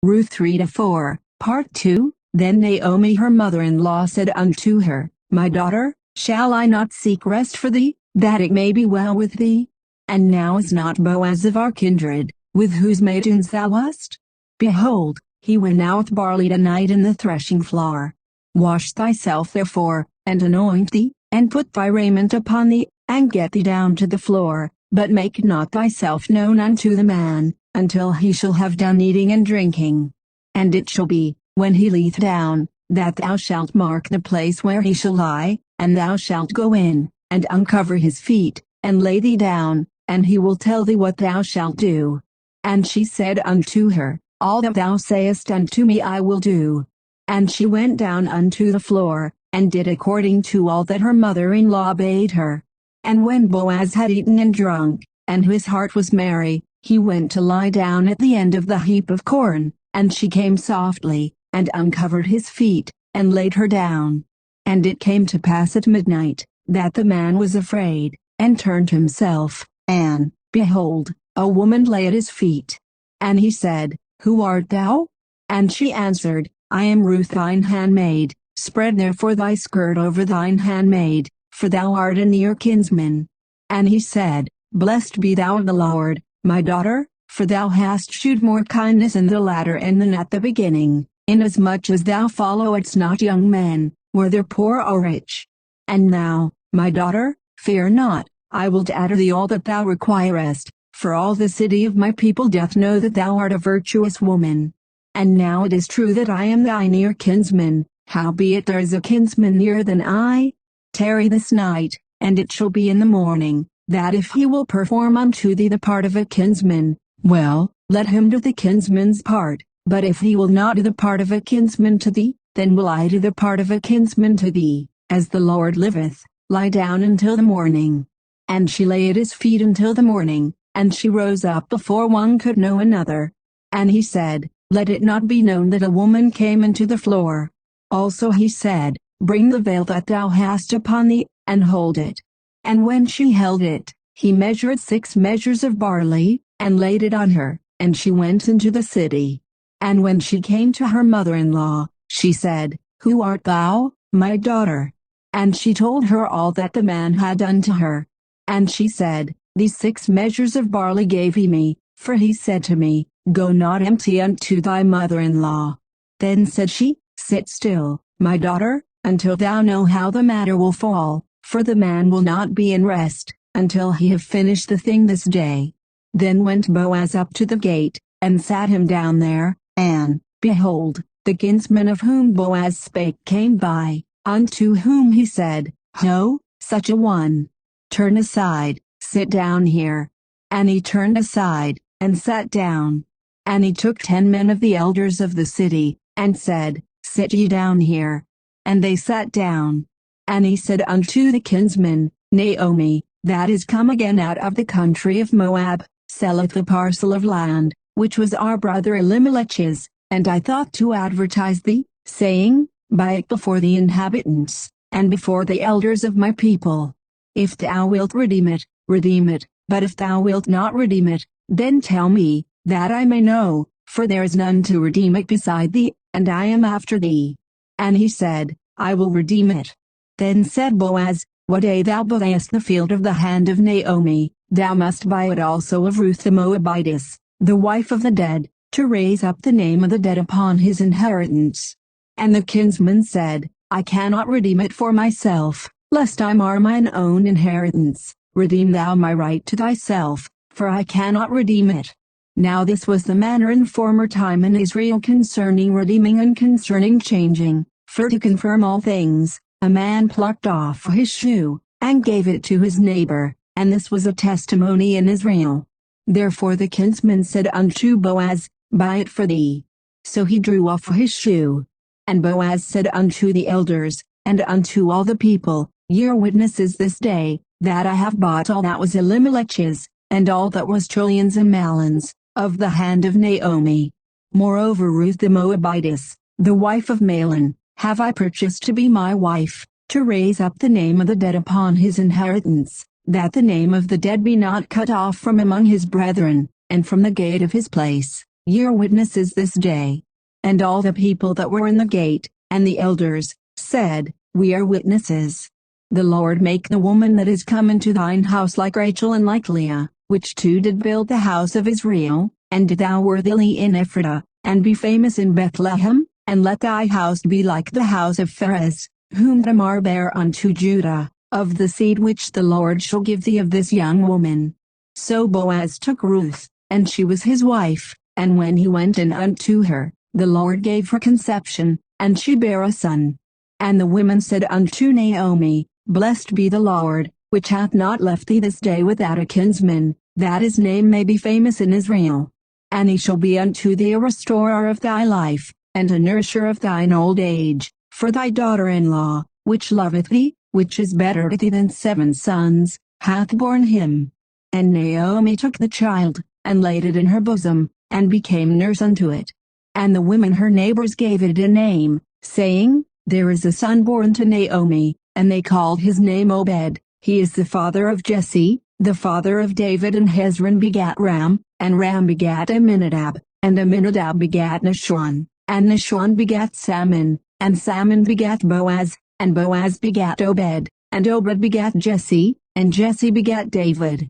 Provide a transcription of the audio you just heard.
Ruth 3-4, Part 2. Then Naomi her mother-in-law said unto her, My daughter, shall I not seek rest for thee, that it may be well with thee? And now is not Boaz of our kindred, with whose maidens thou wast? Behold, he went out barley tonight in the threshing floor. Wash thyself therefore, and anoint thee, and put thy raiment upon thee, and get thee down to the floor, but make not thyself known unto the man, until he shall have done eating and drinking. And it shall be, when he lieth down, that thou shalt mark the place where he shall lie, and thou shalt go in, and uncover his feet, and lay thee down, and he will tell thee what thou shalt do. And she said unto her, All that thou sayest unto me I will do. And she went down unto the floor, and did according to all that her mother-in-law bade her. And when Boaz had eaten and drunk, and his heart was merry, he went to lie down at the end of the heap of corn, and she came softly, and uncovered his feet, and laid her down. And it came to pass at midnight, that the man was afraid, and turned himself, and, behold, a woman lay at his feet. And he said, Who art thou? And she answered, I am Ruth thine handmaid, spread therefore thy skirt over thine handmaid, for thou art a near kinsman. And he said, Blessed be thou of the Lord, my daughter, for thou hast shewed more kindness in the latter end than at the beginning, inasmuch as thou followedst not young men, whether poor or rich. And now, my daughter, fear not, I will add to thee all that thou requirest, for all the city of my people doth know that thou art a virtuous woman. And now it is true that I am thy near kinsman, howbeit there is a kinsman nearer than I. Tarry this night, and it shall be in the morning, that if he will perform unto thee the part of a kinsman, well, let him do the kinsman's part, but if he will not do the part of a kinsman to thee, then will I do the part of a kinsman to thee, as the Lord liveth, lie down until the morning. And she lay at his feet until the morning, and she rose up before one could know another. And he said, Let it not be known that a woman came into the floor. Also he said, Bring the veil that thou hast upon thee, and hold it. And when she held it, he measured 6 measures of barley, and laid it on her, and she went into the city. And when she came to her mother-in-law, she said, Who art thou, my daughter? And she told her all that the man had done to her. And she said, These 6 measures of barley gave he me, for he said to me, Go not empty unto thy mother-in-law. Then said she, Sit still, my daughter, until thou know how the matter will fall, for the man will not be in rest, until he have finished the thing this day. Then went Boaz up to the gate, and sat him down there, and, behold, the kinsman of whom Boaz spake came by, unto whom he said, Ho, such a one. Turn aside, sit down here. And he turned aside, and sat down. And he took 10 men of the elders of the city, and said, Sit ye down here. And they sat down. And he said unto the kinsman, Naomi, that is come again out of the country of Moab, selleth the parcel of land, which was our brother Elimelech's, and I thought to advertise thee, saying, Buy it before the inhabitants, and before the elders of my people. If thou wilt redeem it, but if thou wilt not redeem it, then tell me, that I may know, for there is none to redeem it beside thee, and I am after thee. And he said, I will redeem it. Then said Boaz, What day thou buyest the field of the hand of Naomi, thou must buy it also of Ruth the Moabitess, the wife of the dead, to raise up the name of the dead upon his inheritance. And the kinsman said, I cannot redeem it for myself, lest I mar mine own inheritance. Redeem thou my right to thyself, for I cannot redeem it. Now this was the manner in former time in Israel concerning redeeming and concerning changing, for to confirm all things, a man plucked off his shoe, and gave it to his neighbor, and this was a testimony in Israel. Therefore the kinsman said unto Boaz, Buy it for thee. So he drew off his shoe. And Boaz said unto the elders, and unto all the people, Ye are witnesses this day, that I have bought all that was Elimelech's, and all that was Chilion's and Mahlon's, of the hand of Naomi. Moreover Ruth the Moabitess, the wife of Mahlon, have I purchased to be my wife, to raise up the name of the dead upon his inheritance, that the name of the dead be not cut off from among his brethren, and from the gate of his place, Ye are witnesses this day. And all the people that were in the gate, and the elders, said, We are witnesses. The Lord make the woman that is come into thine house like Rachel and like Leah, which two did build the house of Israel, and did thou worthily in Ephratah, and be famous in Bethlehem, and let thy house be like the house of Pharez, whom Tamar bare unto Judah, of the seed which the Lord shall give thee of this young woman. So Boaz took Ruth, and she was his wife, and when he went in unto her, the Lord gave her conception, and she bare a son. And the women said unto Naomi, Blessed be the Lord, which hath not left thee this day without a kinsman, that his name may be famous in Israel. And he shall be unto thee a restorer of thy life, and a nourisher of thine old age, for thy daughter-in-law, which loveth thee, which is better to thee than 7 sons, hath borne him. And Naomi took the child, and laid it in her bosom, and became nurse unto it. And the women her neighbors gave it a name, saying, There is a son born to Naomi, and they called his name Obed. He is the father of Jesse, the father of David. And Hezron begat Ram, and Ram begat Amminadab, and Amminadab begat Nahshon, and Nahshon begat Salmon, and Salmon begat Boaz, and Boaz begat Obed, and Obed begat Jesse, and Jesse begat David.